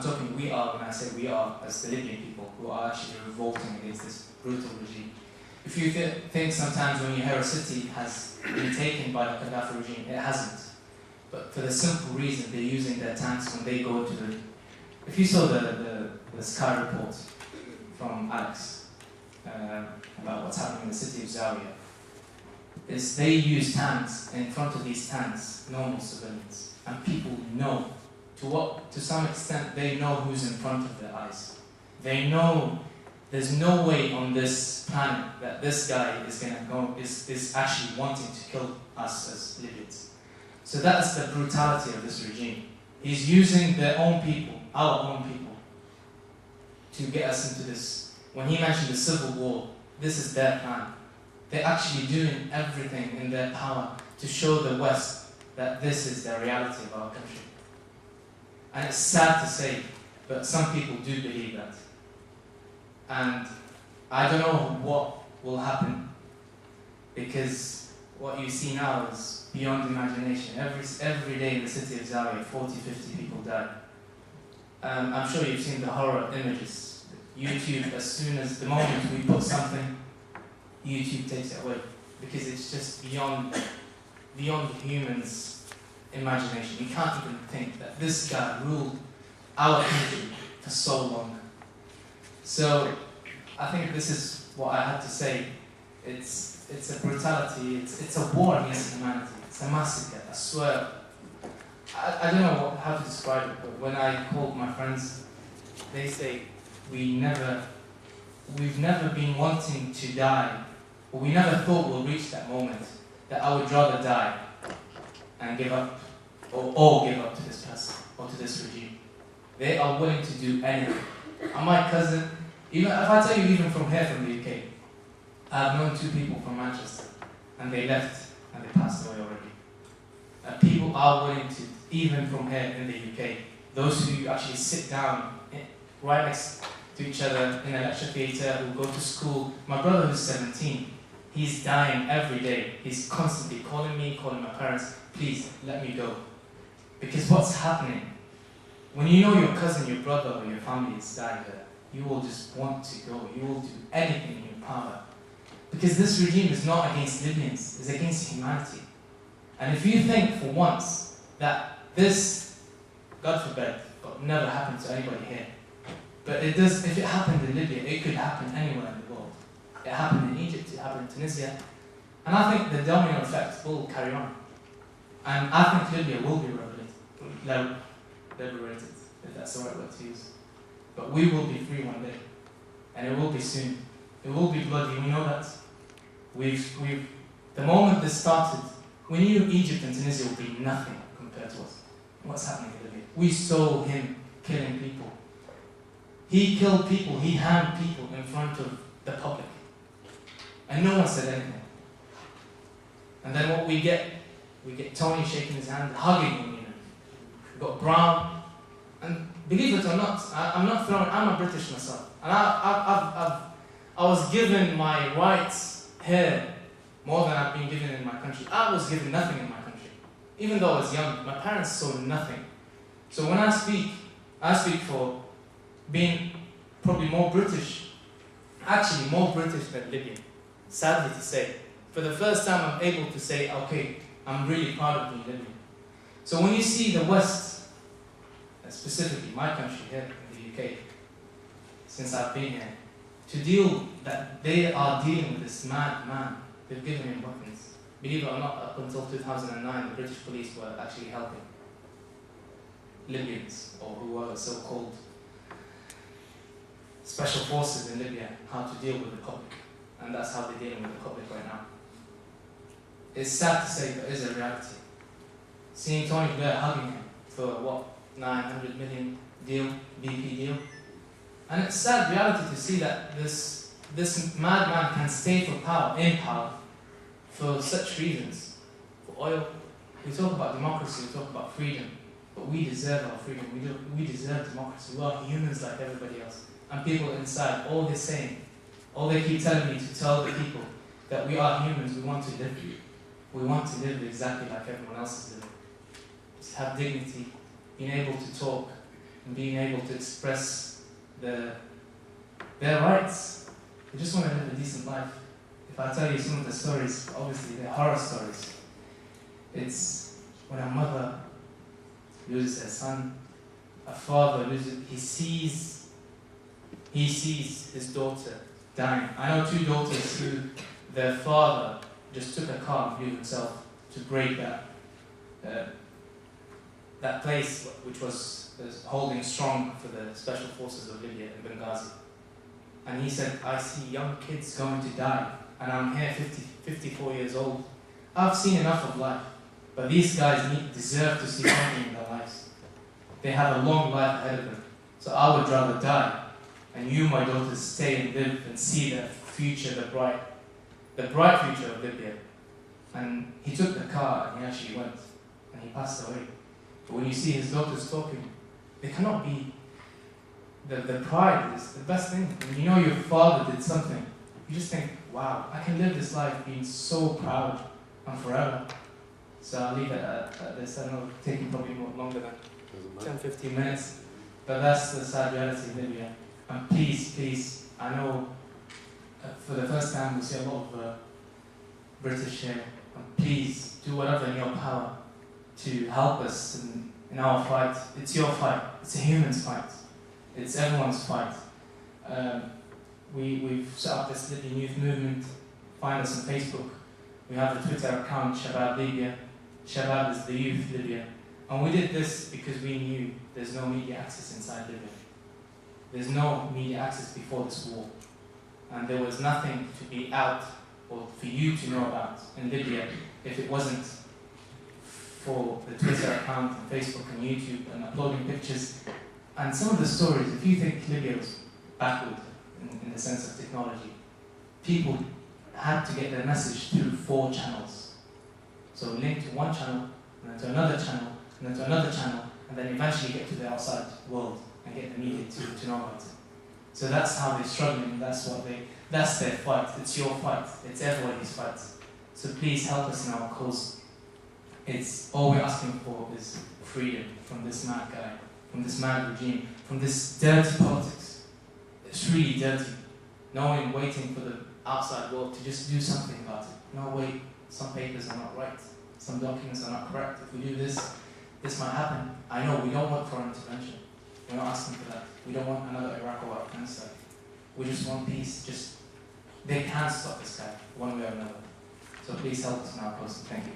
talking we are when I say we are as the Libyan people who are actually revolting against this brutal regime. If you think sometimes when you hear a city has been taken by the Gaddafi regime, it hasn't. But for the simple reason they're using their tanks when they go to the... If you saw the Sky report from Alex about what's happening in the city of Zawiya, is they use tanks, in front of these tanks, normal civilians. And people know, to some extent, they know who's in front of their eyes. They know there's no way on this planet that this guy is actually wanting to kill us as Libyans. So that's the brutality of this regime. He's using their own people, our own people, to get us into this. When he mentioned the civil war, this is their plan. They're actually doing everything in their power to show the West that this is the reality of our country. And it's sad to say, but some people do believe that. And I don't know what will happen, because what you see now is beyond imagination. Every day in the city of Zawiya, 40, 50 people die. I'm sure you've seen the horror images. YouTube, as soon as the moment we put something, YouTube takes it away, because it's just beyond humans' imagination. You can't even think that this guy ruled our country for so long. So I think this is what I had to say. It's a brutality. It's a war against humanity. It's a massacre. I swear. I don't know how to describe it, but when I called my friends, they say we've never been wanting to die. But we never thought we'll reach that moment that I would rather die and give up, or give up to this person or to this regime. They are willing to do anything. And my cousin, even if I tell you, even from here, from the UK, I've known 2 people from Manchester, and they left and they passed away already. People are willing to, even from here in the UK, those who actually sit down right next to each other in a lecture theatre, who go to school. My brother who's 17, he's dying every day. He's constantly calling me, calling my parents, please let me go. Because what's happening, when you know your cousin, your brother, or your family is dying there, you will just want to go. You will do anything in your power. Because this regime is not against Libyans, it's against humanity. And if you think for once that this, God forbid, but never happened to anybody here, but it does, if it happened in Libya, it could happen anywhere in the world. It happened in Egypt, it happened in Tunisia. And I think the domino effect will carry on. And I think Libya will be liberated, if that's the right word to use. But we will be free one day. And it will be soon. It will be bloody, we know that. The moment this started, we knew Egypt and Tunisia would be nothing compared to us. What's happening in Libya? We saw him killing people. He killed people, he hanged people in front of the public. And no one said anything. And then what we get Tony shaking his hand, hugging him, We've got Brown. And believe it or not, I'm a British myself. And I was given my rights here more than I've been given in my country. I was given nothing in my country. Even though I was young, my parents saw nothing. So when I speak for being probably more British, actually more British than Libyan, sadly to say. For the first time I'm able to say, okay, I'm really proud of being Libyan. So when you see the West, specifically my country here in the UK, since I've been here, they are dealing with this mad man. They've given him weapons. Believe it or not, up until 2009, the British police were actually helping Libyans, or who were so-called special forces in Libya, how to deal with the public. And that's how they're dealing with the public right now. It's sad to say, but it is a reality. Seeing Tony Blair hugging him for what, 900 million deal, BP deal. And it's sad reality to see that this madman can stay in power, for such reasons. For oil, we talk about democracy, we talk about freedom, but we deserve our freedom, we deserve democracy. We are humans like everybody else. And people inside, all they're saying, all they keep telling me to tell the people that we are humans, we want to live. We want to live exactly like everyone else is living. Just have dignity, being able to talk, and being able to express their rights. They just want to live a decent life. If I tell you some of the stories, obviously they're horror stories. It's when a mother loses her son, a father loses, he sees his daughter dying. I know two daughters who their father just took a car and blew himself to break that place which was holding strong for the special forces of Libya in Benghazi. And he said, I see young kids going to die, and I'm here 54 years old. I've seen enough of life, but these guys deserve to see something in their lives. They have a long life ahead of them, so I would rather die, and you, my daughters, stay and live and see the future, the bright future of Libya. And he took the car and he actually went, and he passed away. But when you see his daughters talking, they cannot be, the pride is the best thing. When you know your father did something, you just think, wow, I can live this life being so proud and forever. So I'll leave it at this. I know it's taking probably more longer than 10-15 minutes, but that's the sad reality of Libya. And please, I know for the first time we see a lot of British here, and please do whatever in your power to help us in our fight. It's your fight, it's a human's fight, it's everyone's fight. We've set up this Libyan youth movement. Find us on Facebook. We have a Twitter account, Shabab Libya. Shabab is the youth Libya. And we did this because we knew there's no media access inside Libya. There's no media access before this war. And there was nothing to be out or for you to know about in Libya if it wasn't for the Twitter account and Facebook and YouTube and uploading pictures. And some of the stories, if you think Libya was backward in the sense of technology, people had to get their message through 4 channels. So link to one channel, and then to another channel, and then to another channel, and then eventually get to the outside world and get the media to know about it. So that's how they're struggling, that's their fight. It's your fight, it's everybody's fight. So please help us in our cause. It's all we're asking for is freedom from this mad guy, from this mad regime, from this dirty politics. It's really dirty. Waiting for the outside world to just do something about it. No, wait, some papers are not right. Some documents are not correct. If we do this, this might happen. I know we don't want foreign intervention. We're not asking for that. We don't want another Iraq or Afghanistan. We just want peace. They can't stop this guy, one way or another. So please help us in our cause. Thank you.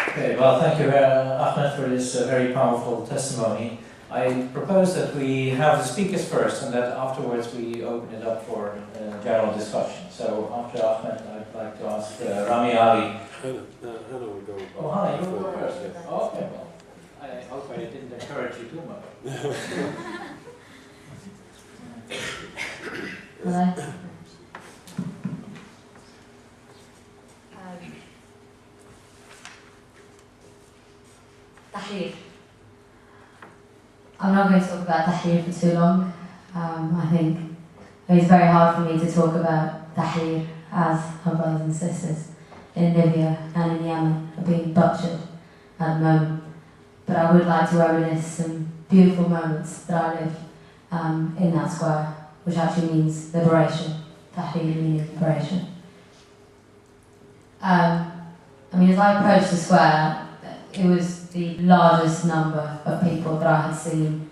Okay, well, thank you, Ahmed, for this very powerful testimony. I propose that we have the speakers first, and that afterwards we open it up for general discussion. So after Ahmed, I'd like to ask Rami Ali. Hannah will go. Oh, Hannah, you will go first. Yes. Oh, okay, well, I hope I didn't encourage you too much. Hello. Tahrir. I'm not going to talk about Tahrir for too long. I think it's very hard for me to talk about Tahrir as our brothers and sisters in Libya and in Yemen are being butchered at the moment. But I would like to reminisce some beautiful moments that I lived in that square, which actually means liberation. Tahrir meaning liberation. As I approached the square, it was the largest number of people that I had seen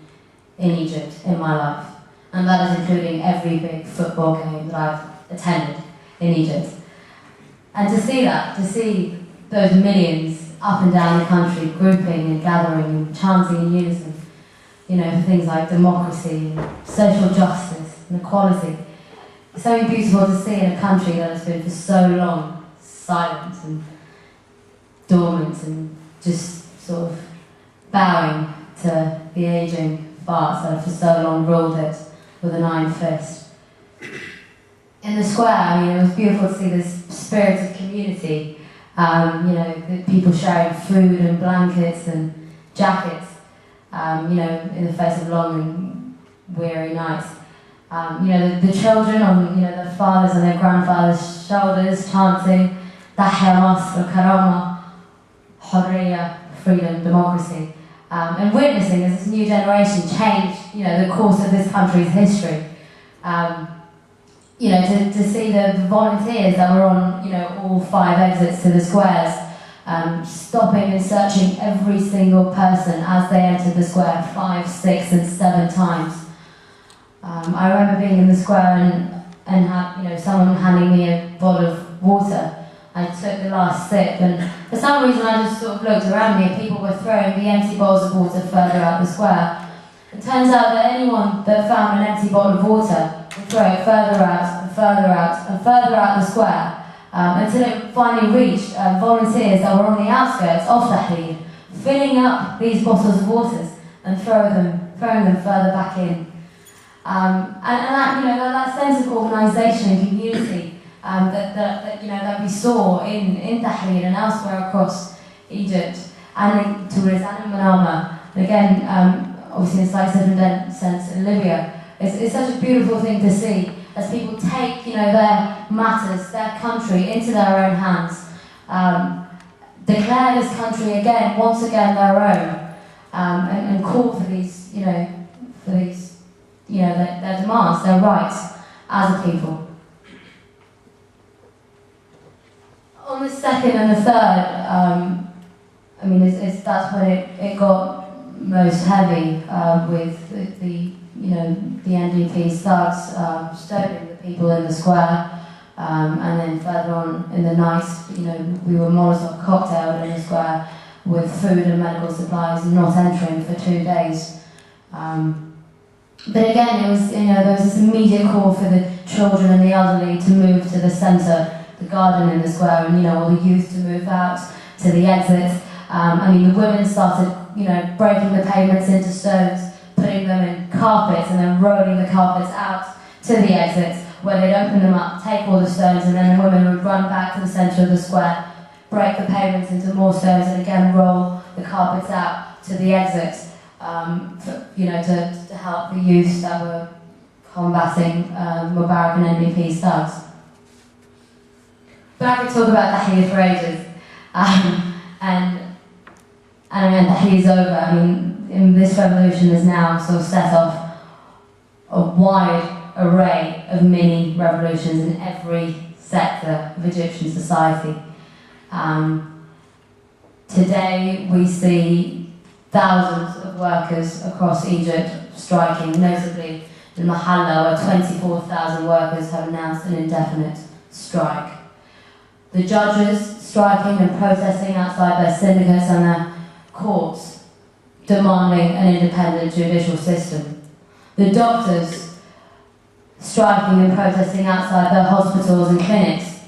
in Egypt in my life. And that is including every big football game that I've attended in Egypt. And to see those millions up and down the country grouping and gathering and chanting in unison, for things like democracy and social justice and equality. It's so beautiful to see in a country that has been for so long silent and dormant and just sort of bowing to the ageing farts that have for so long ruled it with an iron fist. In the square, it was beautiful to see this spirit of community, the people sharing food and blankets and jackets. in the face of long and weary nights. The children on, their fathers and their grandfathers' shoulders chanting, Tahya Masr, Karama, Hurriya, freedom, democracy. And witnessing as this new generation change, the course of this country's history. To see the volunteers that were on, all 5 exits to the squares, stopping and searching every single person as they entered the square 5, 6 and 7 times. I remember being in the square and had, someone handing me a bottle of water. I took the last sip, and for some reason I just sort of looked around me and people were throwing the empty bottles of water further out the square. It turns out that anyone that found an empty bottle of water would throw it further out and further out and further out the square, until it finally reached volunteers that were on the outskirts of Tahrir, filling up these bottles of water and throwing them further back in. And that sense of organisation and community that we saw in Tahrir and elsewhere across Egypt and in Tunis and in Manama, and again, obviously in a slightly different sense in Libya, it's such a beautiful thing to see as people take their matters, their country into their own hands, declare this country once again their own, and call for these, their demands, their rights as a people. On the second and the third, that's when it got most heavy, with the NDP thugs stoning the people in the square, and then further on in the night, we were Molotov cocktailed in the square with food and medical supplies not entering for 2 days. But again, it was, there was this immediate call for the children and the elderly to move to the centre, the garden in the square, and all the youth to move out to the exit. The women started, breaking the pavements into stones, putting them in carpets, and then rolling the carpets out to the exit, where they'd open them up, take all the stones, and then the women would run back to the centre of the square, break the pavements into more stones, and again roll the carpets out to the exit, to help the youth that were combating Mubarak and NDP's thugs. But I could talk about Tahrir for ages, and Tahrir's over. This revolution has now sort of set off a wide array of mini revolutions in every sector of Egyptian society. Today we see thousands of workers across Egypt striking, notably in Mahalla, where 24,000 workers have announced an indefinite strike. The judges striking and protesting outside their syndicates and their courts, demanding an independent judicial system. The doctors striking and protesting outside their hospitals and clinics,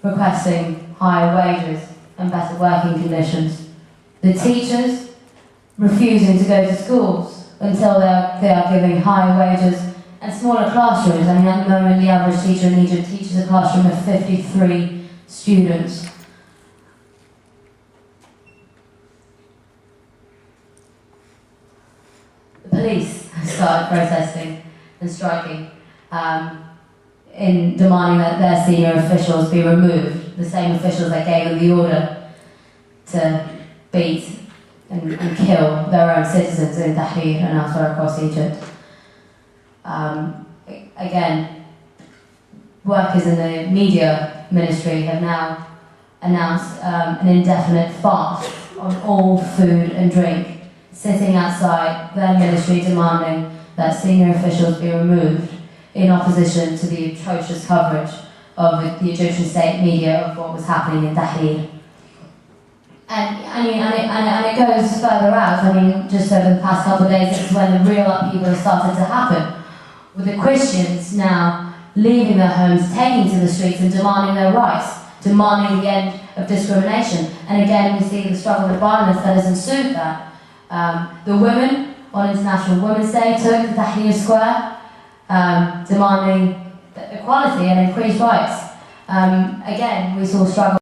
requesting higher wages and better working conditions. The teachers refusing to go to schools until they are giving higher wages and smaller classrooms. At the moment, the average teacher in Egypt teaches a classroom of 53 students. The police started protesting and striking, in demanding that their senior officials be removed, the same officials that gave them the order to beat and kill their own citizens in Tahrir and elsewhere across Egypt. Again, workers in the media ministry have now announced an indefinite fast on all food and drink, sitting outside their ministry demanding that senior officials be removed in opposition to the atrocious coverage of the Egyptian state media of what was happening in Tahrir. And it goes further out. Just over the past couple of days, this is when the real upheaval started to happen, with the Christians now leaving their homes, taking to the streets and demanding their rights, demanding the end of discrimination. And again, we see the struggle of violence that has ensued that. The women on International Women's Day took the Tahrir Square, demanding equality and increased rights. Again, we saw struggle